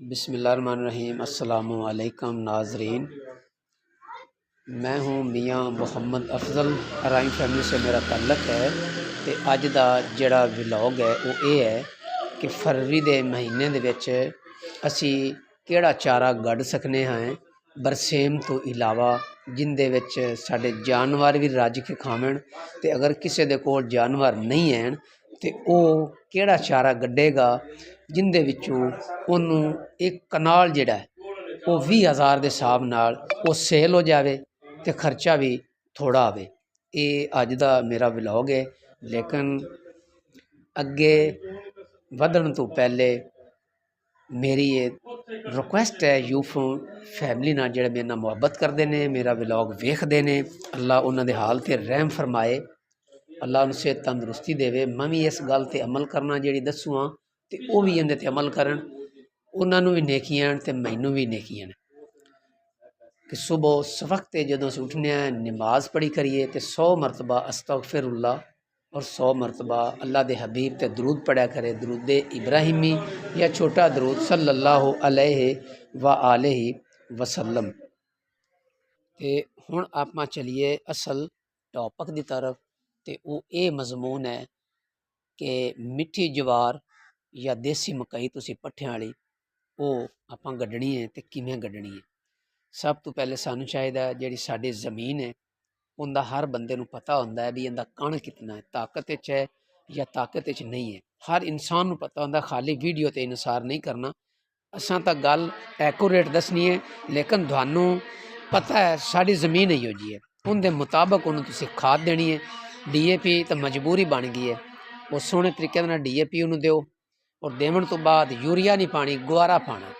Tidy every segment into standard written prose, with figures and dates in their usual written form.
बिस्मिल्लाहिर्रहमानिर्रहीम। अस्सलामु अलैकुम नाज़रीन, मैं हूँ मियाँ मुहम्मद अफजल। राइन फैमिली से मेरा ताल्लुक़ है। तो अज का जिहड़ा व्लॉग है वो ये है कि फरवरी के महीने दे विच असी किहड़ा चारा गढ़ सकने हैं बरसेम तो इलावा, जिंदे विच साडे जानवर भी रज के खावन। तो अगर किसी दे कोल जानवर नहीं हैं तो वह किहड़ा चारा गड्ढेगा जिंदे विचों उन्होंने एक कनाल जिहड़ा है वो 20,000 के हिसाब नाल वो सेल हो जाए तो खर्चा भी थोड़ा आवे। ये अज का मेरा व्लॉग है। लेकिन अगे वधन तो पहले मेरी ये रिक्वेस्ट है यूथ फैमिली नाल जिहड़े मेरे नाल मुहब्बत करते हैं, मेरा व्लॉग वेखते हैं, अल्लाह उन्होंने हाल ते रहम फरमाए, अल्लाह उन्हें सेहत तंदुरुस्ती देवे। मैं भी इस गल ते अमल करना जिहड़ी दसूँ हाँ तो वह भी इहदे ते अमल करन, उन्होंने भी नेकियां ते मैनू भी नेकियां ने कि सुबह सवखते जदों असीं उठने नमाज पढ़ी करिए तो 100 मरतबा अस्तगफिरुल्लाह और 100 मरतबा अल्लाह के हबीब ते दरूद पढ़ा करे, दरूद इब्राहिमी या छोटा दरूद सल्लल्लाहु अलैहि व आलिहि वसल्लम। ते हुण आपां चलीए असल टॉपिक की तरफ। तो वो ये मजमून है कि मिट्ठी जवार या देसी मकई तुसीं पट्ठियां वाली वो आपां गड्ढनी है तो किवें गड्ढनी है। सब तो पहले सानू चाहिए जिहड़ी साडी जमीन है उनका हर बंदे नूं पता होंदा है भी इहदा कण कितना है, ताकत विच है या ताकत विच नहीं है। हर इंसान नूं पता होंदा, खाली वीडियो ते अनुसार नहीं करना। असां तां गल एक्यूरेट दसनी है, लेकिन तुहानूं पता है साडी जमीन इहो जी है, उनके मुताबिक उन्होंने तुसीं खाद देनी है। DAP तो मजबूरी बन गई है, वो सोहणे तरीके नाल DAP उन्होंने दिओ और देवन तो बाद यूरिया नहीं पानी, गुआरा पाना।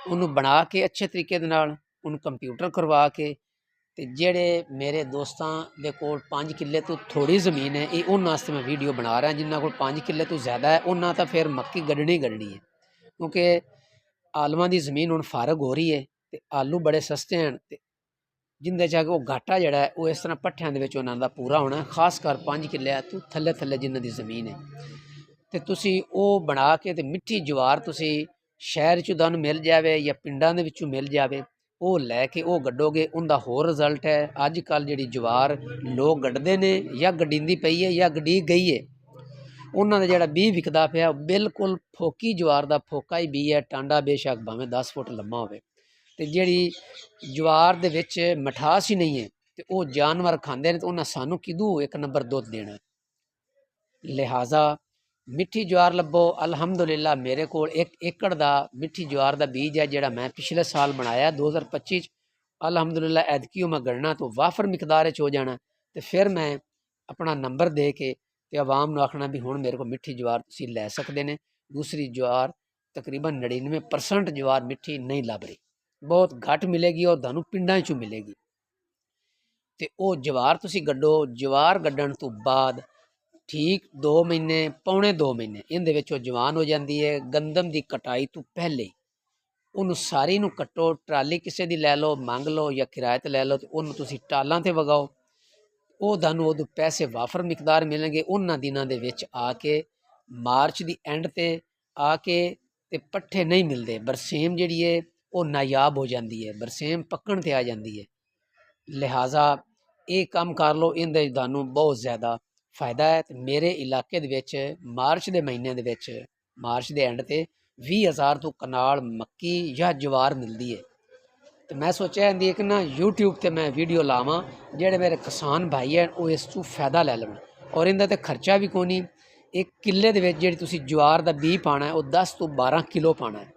उन्होंने बना के अच्छे तरीके दे नाल उन्होंने कंप्यूटर करवा के ते जेड़े मेरे दोस्तां दे कोल 5 किले तो थोड़ी ज़मीन है, ये उन्हां वास्ते मैं वीडियो बना रहा। जिन्हां कोल 5 किले तो ज़्यादा है उन्हां तां फिर मक्की गड्ढनी गड्ढनी है, क्योंकि आलूआं दी ज़मीन हुण फारग हो रही है ते आलू बड़े सस्ते हैं ते जिंदे च वो घाटा जिहड़ा है वो इस तरह पट्ठियां दे विच उन्हां दा पूरा होना, खास कर 5 किले तो थल्ले थल्ले जिन्हां दी ज़मीन है। तो तुसी वो बना के ते मिट्ठी जवार तुसी शहर चों तुहानूं मिल जाए या पिंडां दे विचों मिल जाए, वो लैके वो गड्डोगे, उनका होर रिजल्ट है। अजकल जिहड़ी जवार लोग गड्ढदे ने या गड्ढींदी पई है या गड्ढी गई है, उन्हां दा जिहड़ा बीऽ विकदा पिया बिल्कुल फोकी जवार दा फोका ही बीऽ है, टांडा बेशक भावें 10 फुट लम्मा होवे। ते जिहड़ी जवार दे विच मिठास ही नहीं है ते वो जानवर खांदे ने, ते उन्हां सानूं किदू एक नंबर दुध देना। लिहाजा मिट्ठी ज्वार लभो। अलहमदुलिल्लाह मेरे को 1 एकड़ का मिट्ठी ज्वार का बीज है जिहड़ा मैं पिछले साल बनाया 2025। अलहमदुलिल्लाह ऐदकी मैं गणना तो वाफर मिकदार हो जाना, तो फिर मैं अपना नंबर दे के ते आवाम नूं आखना भी हुण मेरे को मिट्ठी ज्वार तुसीं लै सकदे ने। दूसरी ज्वार तकरीबन 99% ज्वार मिट्ठी नहीं लभ रही, बहुत घट मिलेगी और तुहानूं पिंडां चों मिलेगी। तो वो ज्वार तुसीं गड्ढो। ज्वार गड्ढण तो बाद ठीक 2 महीने पौने 2 महीने इहदे विच वो जवान हो जाती है। गंदम की कटाई तो पहले उन्होंने सारी नूं कट्टो, ट्राली किसी की लै लो, मंग लो या किराए ते लै लो, तो उन्होंने तुसीं टालां ते वगाओ। वो तुहानूं उदों पैसे वाफर मिकदार मिलेंगे। उन्हां दिनां दे विच आके मार्च दी एंड ते आके ते पट्ठे नहीं मिलते, बरसेम जिहड़ी है वो नायाब हो जाती है, बरसेम पक्कण ते आ जाती है। लिहाजा ये काम कर लो, इहदे तुहानूं बहुत ज़्यादा फायदा है। तो मेरे इलाके दे विच मार्च के महीने दे विच मार्च के एंड ते 20,000 तो कनाल मक्की या जवार मिलती है। तो मैं सोचा इहदी एक ना यूट्यूब ते मैं वीडियो लावां, जेहड़े मेरे किसान भाई हैं वो इस तों फायदा लै लैण। और इहदा ते खर्चा भी कोई नहीं। एक किले दे विच जिहड़ी तुसीं जवार दा बीऽ पाना है वो 10 तो 12 किलो पाना है।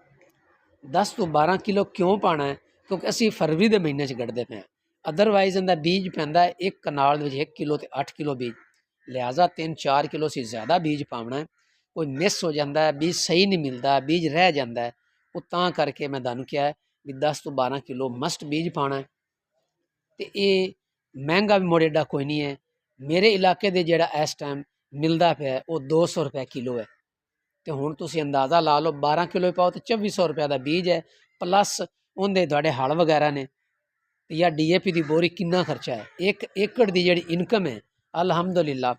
10 तो 12 किलो क्यों पाना है? क्योंकि असीं फरवरी के महीने च गढ़दे पे। अदरवाइज इहदा बीज पैंदा है 1 कनाल दे विच 1 किलो ते 8 किलो बीज। लिहाजा 3-4 किलो से ज़्यादा बीज पावना है। कोई मिस हो जाता है, बीज सही नहीं मिलता, बीज रह जाता है, वो तां करके मैं तुहानूं क्या है भी 10 तो 12 किलो मस्ट बीज पाना है। तो ये महंगा भी मुड़ एडा कोई नहीं है। मेरे इलाके दे जिहड़ा इस टाइम मिलता पिया वो 200 रुपये किलो है। तो हुण तुसीं अंदाज़ा ला लो 12 किलो पाओ तो 2400 रुपये का बीज है, प्लस उहदे तुहाडे हल वगैरह ने या DAP की बोरी कितना खर्चा है। 1 एकड़ की जिहड़ी इनकम है अलहमदुलिल्लाह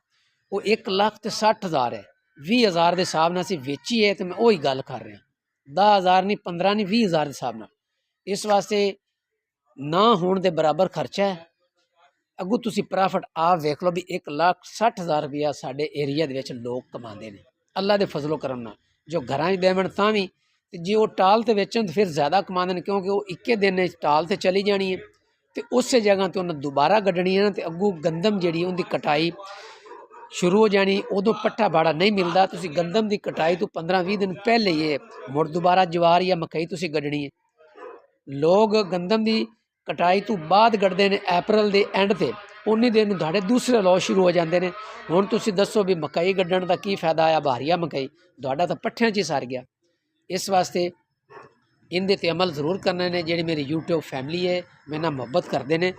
वो 1,60,000 है। 20,000 के हिसाब नाल असीं वेची है, तो मैं वही गल कर रहा। 10,000 नहीं 15 नहीं 20,000 के हिसाब नाल। इस वास्ते ना होने के बराबर खर्चा है। अगू तुसी प्रॉफिट आप वेख लो भी 1,60,000 रुपया साडे एरिया दे विच लोग कमाते हैं अल्लाह के फजलो करम नाल। जो घर देवन तां भी ते जे वो टाल ते वेचन तो फिर ज़्यादा कमाते हैं, क्योंकि वो इक्के दिन टाल ते चली जानी है तो उस जगह तो उन्हें दोबारा गड्ढनी है ना। तो अगू गंदम जी उनकी कटाई शुरू हो जानी, उदों पट्ठा बाड़ा नहीं मिलता। तुसी गंदम की कटाई तो 15-20 दिन पहले ही मुड़ दोबारा जवार या मकई तुसी गड्ढनी है। लोग गंदम की कटाई तो बाद गढ़ते हैं अप्रैल के एंड से, उन्नी दिन तुहाडे दूसरे लॉ शुरू हो जाते हैं। हुण तुसी दसो भी मकई गड्ढण का की फायदा आया, भारिया मकई तुहाडा तो पट्ठियां 'च ही सर गया। इस वास्ते इनदे ते अमल जरूर करने ने। जिहड़ी मेरी यूट्यूब फैमिली है मेरे नाल मुहब्बत करते हैं,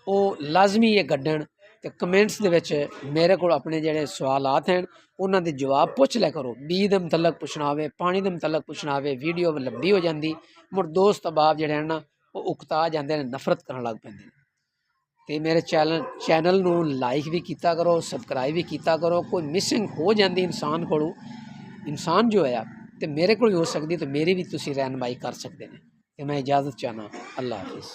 वो लाजमी ये गड्ढण ते कमेंट्स दे विच मेरे को अपने जिहड़े सवालात हैं उन्हां दे जवाब पुछ लिया करो। बी दे मुतलक पुछना होवे, पानी दे मुतलक पुछना होवे, वीडियो लंबी हो जाती, मुड़ दोस्त अहबाब जिहड़े हैं ना वो उकता जाते हैं, नफरत करन लग पैंदे ने। ते मेरे चैनल नूं लाइक भी कीता करो, सबसक्राइब भी कीता करो। कोई मिसिंग हो जाती इंसान कोलों, इंसान जो है तो मेरे को हो सकती, तो मेरी भी तुसी रहनमाई कर सकते हैं। तो मैं इजाज़त चाहना। अल्लाह हाफिज़।